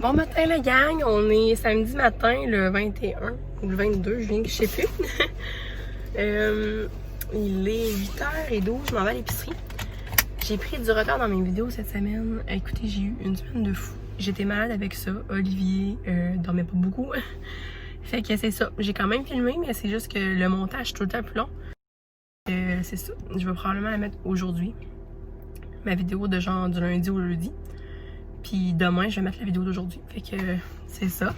Bon matin la gang, on est samedi matin le 21 ou le 22, je sais plus. Il est 8h12, je m'en vais à l'épicerie. J'ai pris du retard dans mes vidéos cette semaine. Écoutez, j'ai eu une semaine de fou. J'étais malade avec ça. Olivier dormait pas beaucoup. Fait que c'est ça. J'ai quand même filmé, mais c'est juste que le montage est tout le temps plus long. C'est ça. Je vais probablement la mettre aujourd'hui. Ma vidéo de genre du lundi au jeudi. Puis demain, je vais mettre la vidéo d'aujourd'hui. Fait que c'est ça.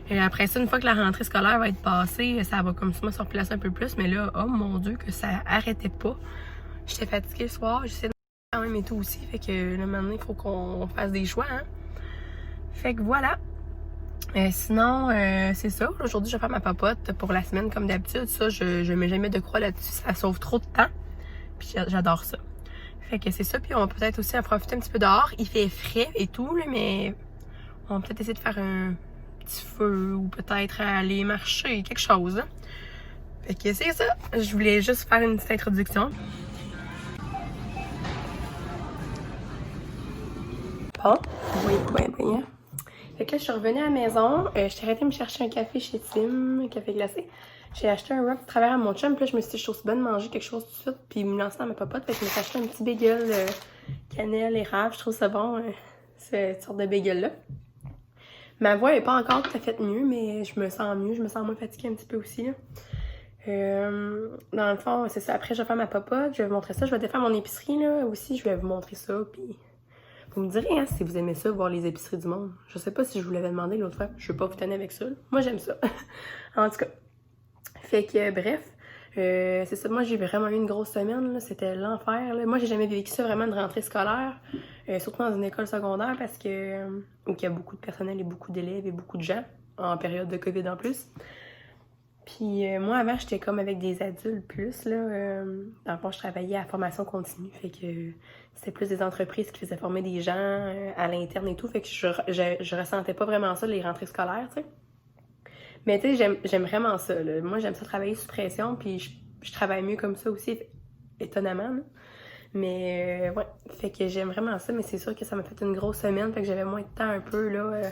Et après ça, une fois que la rentrée scolaire va être passée, ça va comme ça se replacer un peu plus. Mais là, oh mon Dieu, que ça arrêtait pas. J'étais fatiguée le soir. J'essaie de quand même et tout aussi. Fait que là, maintenant, il faut qu'on fasse des choix. Hein? Fait que voilà. Sinon, c'est ça. Aujourd'hui, je vais faire ma papote pour la semaine comme d'habitude. Ça, je mets jamais de croix là-dessus. Ça sauve trop de temps. Puis j'adore ça. Fait que c'est ça, puis on va peut-être aussi en profiter un petit peu dehors. Il fait frais et tout, là, mais on va peut-être essayer de faire un petit feu ou peut-être aller marcher, quelque chose. Hein. Fait que c'est ça. Je voulais juste faire une petite introduction. Bon, oui, bien. Fait que là, je suis revenue à la maison. Je suis arrêtée de me chercher un café chez Tim, un café glacé. J'ai acheté un wrap de travers à mon chum, puis là, je me suis dit, je suis aussi bonne de manger quelque chose tout de suite, puis me lancer dans ma popote. Fait que je me suis acheté un petit bagel cannelle, érable. Je trouve ça bon, cette sorte de bagel-là. Ma voix est pas encore tout à fait mieux, mais je me sens mieux. Je me sens moins fatiguée un petit peu aussi, là. Dans le fond, c'est ça. Après, je vais faire ma popote, je vais vous montrer ça. Je vais défaire mon épicerie, là, aussi. Je vais vous montrer ça, puis vous me direz, hein, si vous aimez ça, voir les épiceries du monde. Je sais pas si je vous l'avais demandé l'autre fois. Je vais pas vous tenir avec ça, là. Moi, j'aime ça. En tout cas. Fait que, bref, c'est ça. Moi, j'ai vraiment eu une grosse semaine, là. C'était l'enfer, là. Moi, j'ai jamais vécu ça vraiment de rentrée scolaire, surtout dans une école secondaire, parce que, où il y a beaucoup de personnel et beaucoup d'élèves et beaucoup de gens, en période de COVID en plus. Puis, moi, avant, j'étais comme avec des adultes plus, là. Dans le fond, je travaillais à formation continue, fait que c'était plus des entreprises qui faisaient former des gens à l'interne et tout, fait que je ressentais pas vraiment ça, les rentrées scolaires, tu sais. Mais tu sais, j'aime vraiment ça, là. Moi, j'aime ça travailler sous pression, puis je travaille mieux comme ça aussi, étonnamment, là. Mais ouais, fait que j'aime vraiment ça, mais c'est sûr que ça m'a fait une grosse semaine, fait que j'avais moins de temps un peu, là,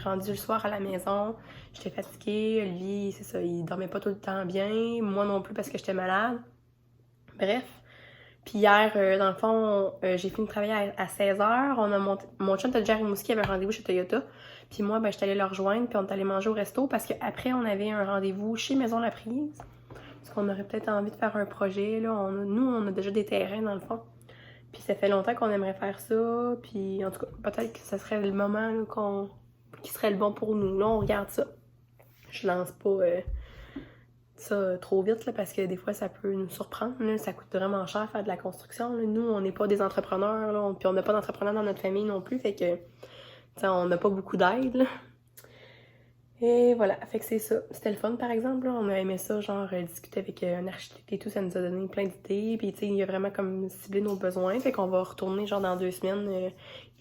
rendu le soir à la maison. J'étais fatiguée, Olivier, c'est ça, il dormait pas tout le temps bien, moi non plus parce que j'étais malade. Bref. Puis hier, dans le fond, j'ai fini de travailler à 16h. Mon chum Jerry Mouski avait un rendez-vous chez Toyota. Puis moi, ben, j'étais allée le rejoindre, puis on est allé manger au resto parce qu'après, on avait un rendez-vous chez Maison La Prise. Parce qu'on aurait peut-être envie de faire un projet, là. Nous, on a déjà des terrains, dans le fond. Puis ça fait longtemps qu'on aimerait faire ça. Puis en tout cas, peut-être que ce serait le moment là, qui serait le bon pour nous. Là, on regarde ça. Je lance pas ça trop vite, là, parce que des fois, ça peut nous surprendre. Là. Ça coûte vraiment cher faire de la construction. Là. Nous, on n'est pas des entrepreneurs, là, puis on n'a pas d'entrepreneurs dans notre famille non plus. Fait que, on n'a pas beaucoup d'aide, là. Et voilà, fait que c'est ça. C'était le fun, par exemple, là. On a aimé ça, genre, discuter avec un architecte et tout. Ça nous a donné plein d'idées. Puis, tu sais, il a vraiment comme ciblé nos besoins. Fait qu'on va retourner, genre, dans 2 semaines.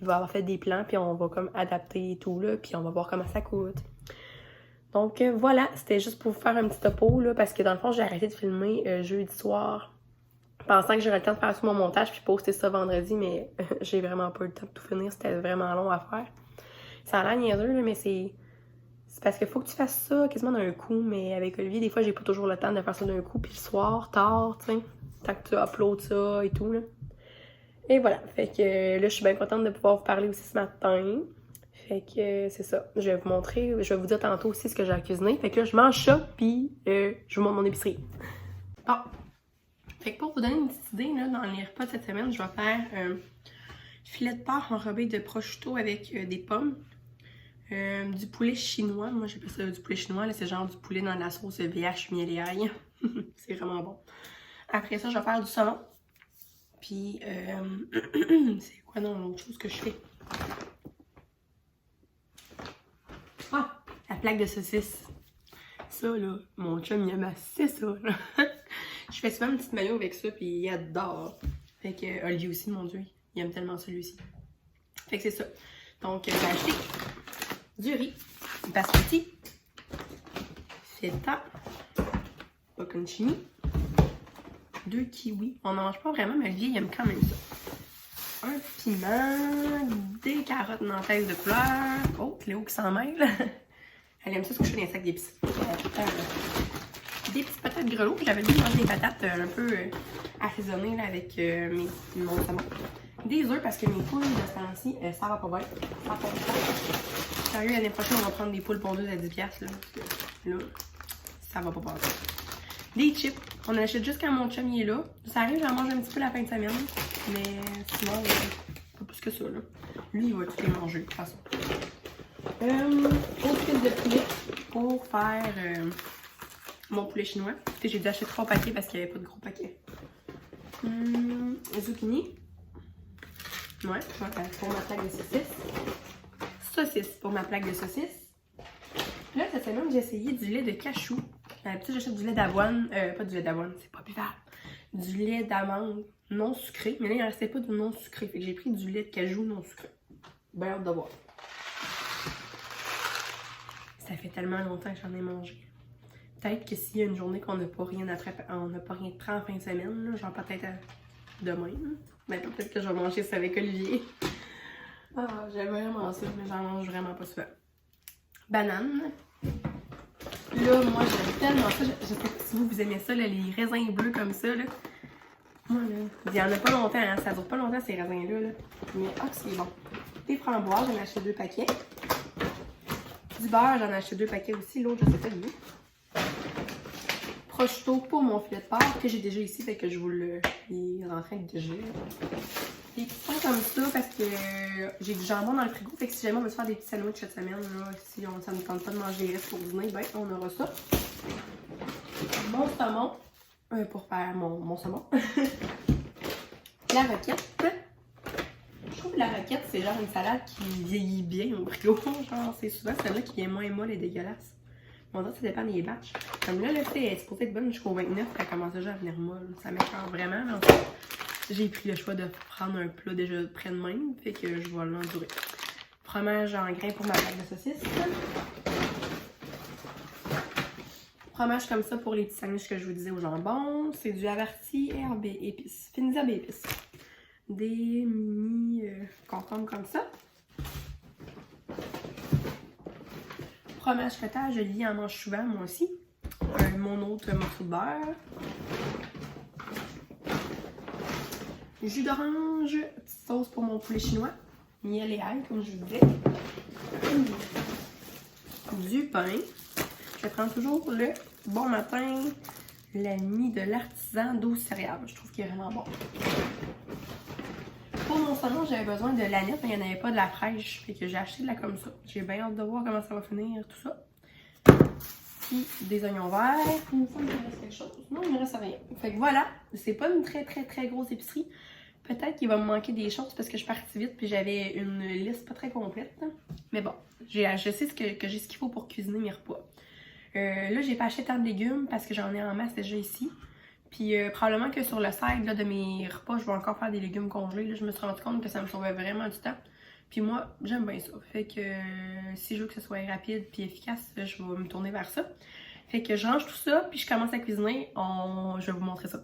Il va avoir fait des plans, puis on va comme adapter et tout, là. Puis on va voir comment ça coûte. Donc voilà, c'était juste pour vous faire un petit topo, là, parce que dans le fond, j'ai arrêté de filmer jeudi soir, pensant que j'aurais le temps de faire tout mon montage puis poster ça vendredi, mais j'ai vraiment pas eu le temps de tout finir, c'était vraiment long à faire. Ça a l'air niaiseux, là, mais c'est parce qu'il faut que tu fasses ça quasiment d'un coup, mais avec Olivier, des fois, j'ai pas toujours le temps de faire ça d'un coup, puis le soir, tard, tu sais, tant que tu uploads ça et tout, là. Et voilà, fait que là, je suis bien contente de pouvoir vous parler aussi ce matin. Fait que c'est ça. Je vais vous montrer, je vais vous dire tantôt aussi ce que j'ai cuisiné. Fait que là, je mange ça, puis je vous montre mon épicerie. Bon. Fait que pour vous donner une petite idée, là, dans les repas de cette semaine, je vais faire filet de porc enrobé de prosciutto avec des pommes. Du poulet chinois. Moi, j'appelle ça du poulet chinois. C'est genre du poulet dans de la sauce VH, miel et ail. C'est vraiment bon. Après ça, je vais faire du saumon. Puis, c'est quoi non l'autre chose que je fais? Ah, la plaque de saucisse. Ça, là, mon chum, il aime assez ça, là. Je fais souvent une petite mayo avec ça, puis il adore. Fait que Olivier aussi, mon Dieu, il aime tellement celui-ci. Fait que c'est ça. Donc, j'ai acheté du riz, basmati, feta, bocconcini, 2 kiwis. On n'en mange pas vraiment, mais Olivier, il aime quand même ça. un piment, des carottes nantaises de couleur. Oh, Cléo qui s'en mêle. Elle aime ça se coucher dans les sacs d'épices. Des petites patates grelots. J'avais dit manger des patates un peu assaisonnées là, avec mon saumon. Des œufs parce que mes poules de ce temps-ci, ça va pas bien. Ça va pas bien. Sérieux, l'année prochaine, on va prendre des poules pondeuses à 10$. Là, parce que là, ça va pas passer. Des chips. On achète juste quand mon chum il est là. Ça arrive, j'en mange un petit peu la fin de semaine. Mais sinon, pas plus que ça. Là. Lui, il va tout les manger, de toute façon. Autre fil de poulet pour faire mon poulet chinois. J'ai dû acheter 3 paquets parce qu'il n'y avait pas de gros paquets. Zucchini. Ouais, pour ma plaque de saucisses. Saucisse pour ma plaque de saucisses. Là, cette semaine, j'ai essayé du lait de cachou. D'habitude, j'achète du lait d'avoine. Pas du lait d'avoine, c'est pas buvable. Du lait d'amande non sucré. Mais là, il ne restait pas du non sucré. Fait que j'ai pris du lait de cajou non sucré. Ben hâte de voir. Ça fait tellement longtemps que j'en ai mangé. Peut-être que s'il y a une journée qu'on n'a pas rien à faire, on n'a pas rien de prêt en fin de semaine, là, genre peut-être demain. Ben peut-être que je vais manger ça avec Olivier. Ah, j'aime vraiment ça, mais j'en mange vraiment pas souvent. Banane. Là, moi, j'aime tellement ça. Je sais pas si vous aimez ça, là, les raisins bleus comme ça. Là. Moi, là, il y en a pas longtemps, hein, ça dure pas longtemps ces raisins-là. Là. Mais ah, c'est bon. Des framboises, j'en ai acheté 2 paquets. Du beurre, j'en ai acheté 2 paquets aussi. L'autre, je sais pas d'où. Prosciutto pour mon filet de porc que j'ai déjà ici, fait que je vous le. Il est en train de dégeler. Des petits pains comme ça parce que j'ai du jambon dans le frigo. Fait que si jamais on veut se faire des petits sandwichs cette semaine, là, si ça ne tente pas de manger les restes pour dîner, ben on aura ça. Mon saumon pour faire mon saumon. La roquette. Je trouve que la roquette, c'est genre une salade qui vieillit bien au frigo. Genre, c'est souvent celle-là qui est moins molle et dégueulasse. On dirait que ça dépend des batchs. Comme là, le fait est supposé être bonne jusqu'au 29, elle commence déjà à venir molle. Ça m'écoeure vraiment, mais en fait, j'ai pris le choix de prendre un plat déjà près de même, fait que je vais l'endurer. Fromage en grains pour ma plaque de saucisse. Fromage comme ça pour les petits sandwichs que je vous disais au jambon. C'est du averti herbe et épices. Fines herbes et épices. Des mini concombres comme ça. Fromage cottage, Olivier en mange souvent, moi aussi. Mon autre morceau de beurre. Jus d'orange, petite sauce pour mon poulet chinois. Miel et ail, comme je vous disais. Du pain. Je prends toujours le bon matin, l'ami de l'artisan d'eau céréales. Je trouve qu'il est vraiment bon. Pour mon saumon, j'avais besoin de l'aneth, mais il n'y en avait pas de la fraîche. Fait que j'ai acheté de la comme ça. J'ai bien hâte de voir comment ça va finir, tout ça. Puis des oignons verts. Il me semble qu'il me reste quelque chose. Non, il me reste rien. Fait que voilà, c'est pas une très grosse épicerie. Peut-être qu'il va me manquer des choses parce que je suis partie vite puis j'avais une liste pas très complète. Mais bon, je sais que j'ai ce qu'il faut pour cuisiner mes repas. Là, j'ai pas acheté tant de légumes parce que j'en ai en masse déjà ici. Puis probablement que sur le side là, de mes repas, je vais encore faire des légumes congelés. Là, je me suis rendu compte que ça me sauvait vraiment du temps. Puis moi, j'aime bien ça. Fait que si je veux que ce soit rapide puis efficace, là, je vais me tourner vers ça. Fait que je range tout ça puis je commence à cuisiner. Je vais vous montrer ça.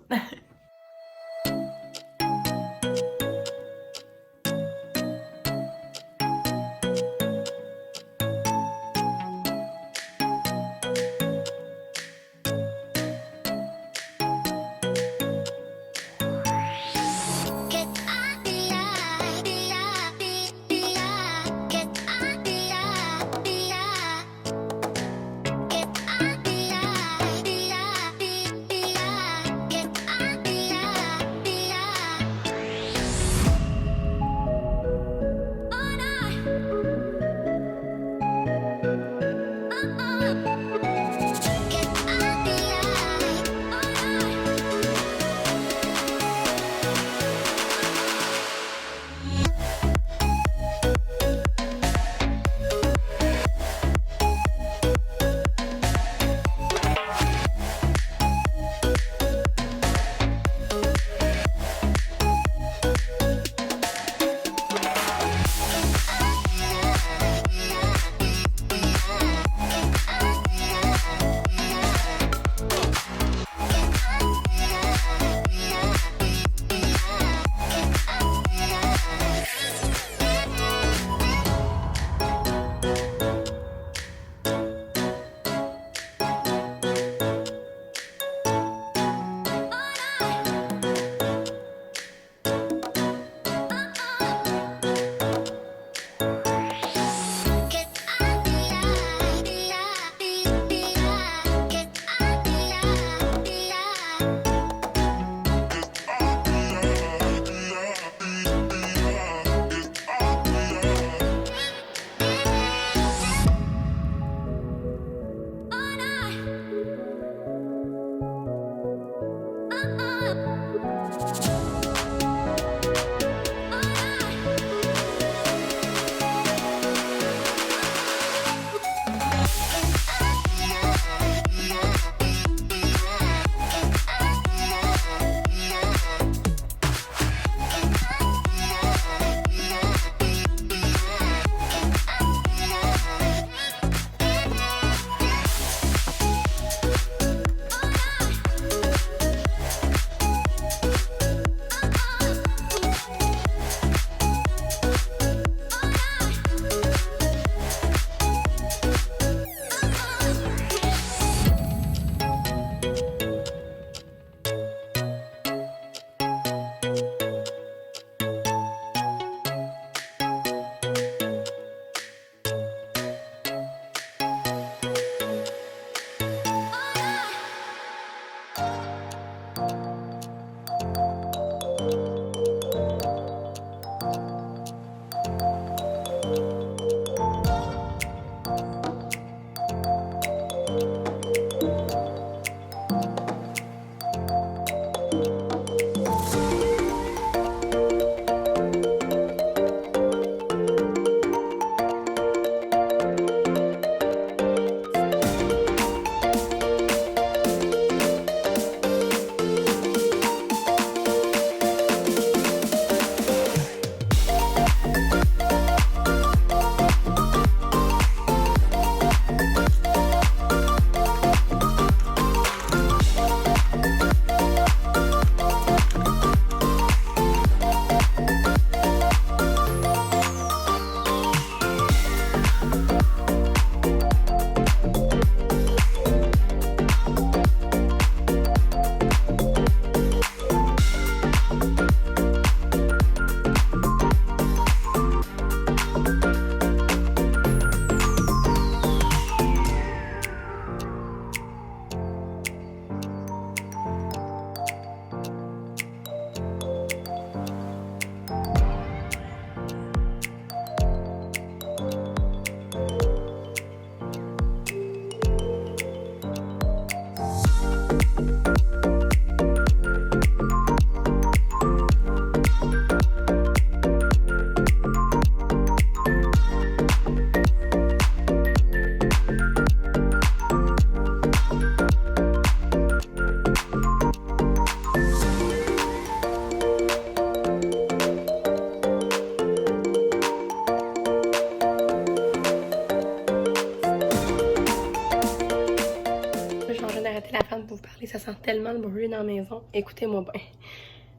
parler, ça sent tellement le bruit dans la maison. Écoutez-moi bien.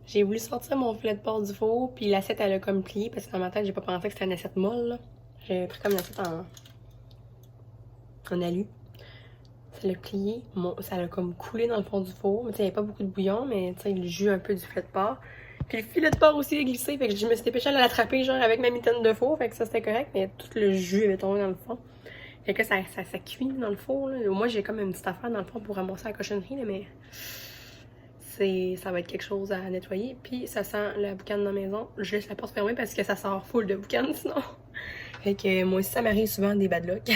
J'ai voulu sortir mon filet de porc du four, puis l'assiette, elle a comme plié, parce que dans ma tête, j'ai pas pensé que c'était une assiette molle, là. J'ai pris comme une assiette en alu. Ça l'a plié, ça l'a comme coulé dans le fond du four. Il n'y avait pas beaucoup de bouillon, mais le jus un peu du filet de porc. Puis le filet de porc aussi a glissé, fait que je me suis dépêchée à l'attraper genre avec ma mitaine de four, fait que ça c'était correct, mais tout le jus avait tombé dans le fond. Fait que ça cuit dans le four, là. Moi j'ai comme une petite affaire dans le fond pour ramasser la cochonnerie, là, mais ça va être quelque chose à nettoyer. Puis ça sent la boucane dans la maison. Je laisse la porte fermée parce que ça sort full de boucane sinon. Fait que moi aussi ça m'arrive souvent des bad luck.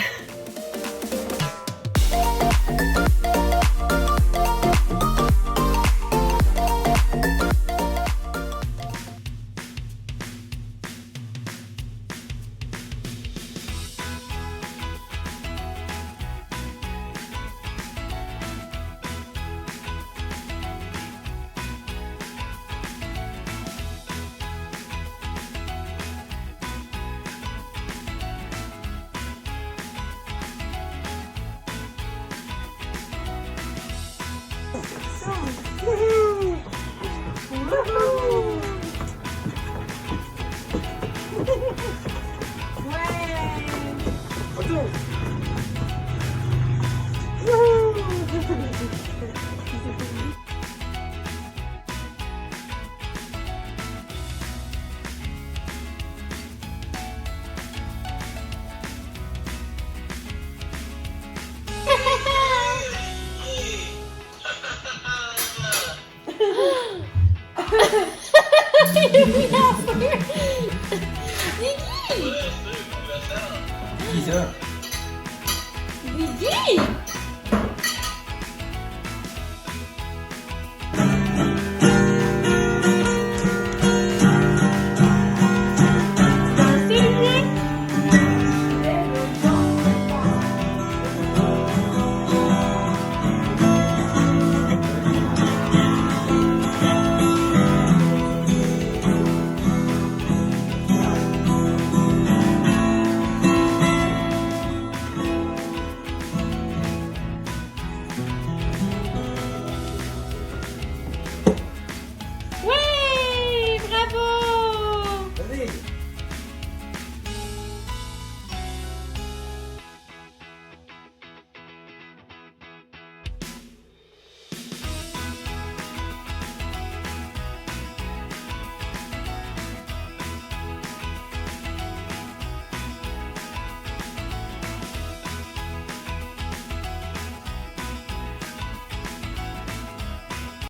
Qui ça? Guigui!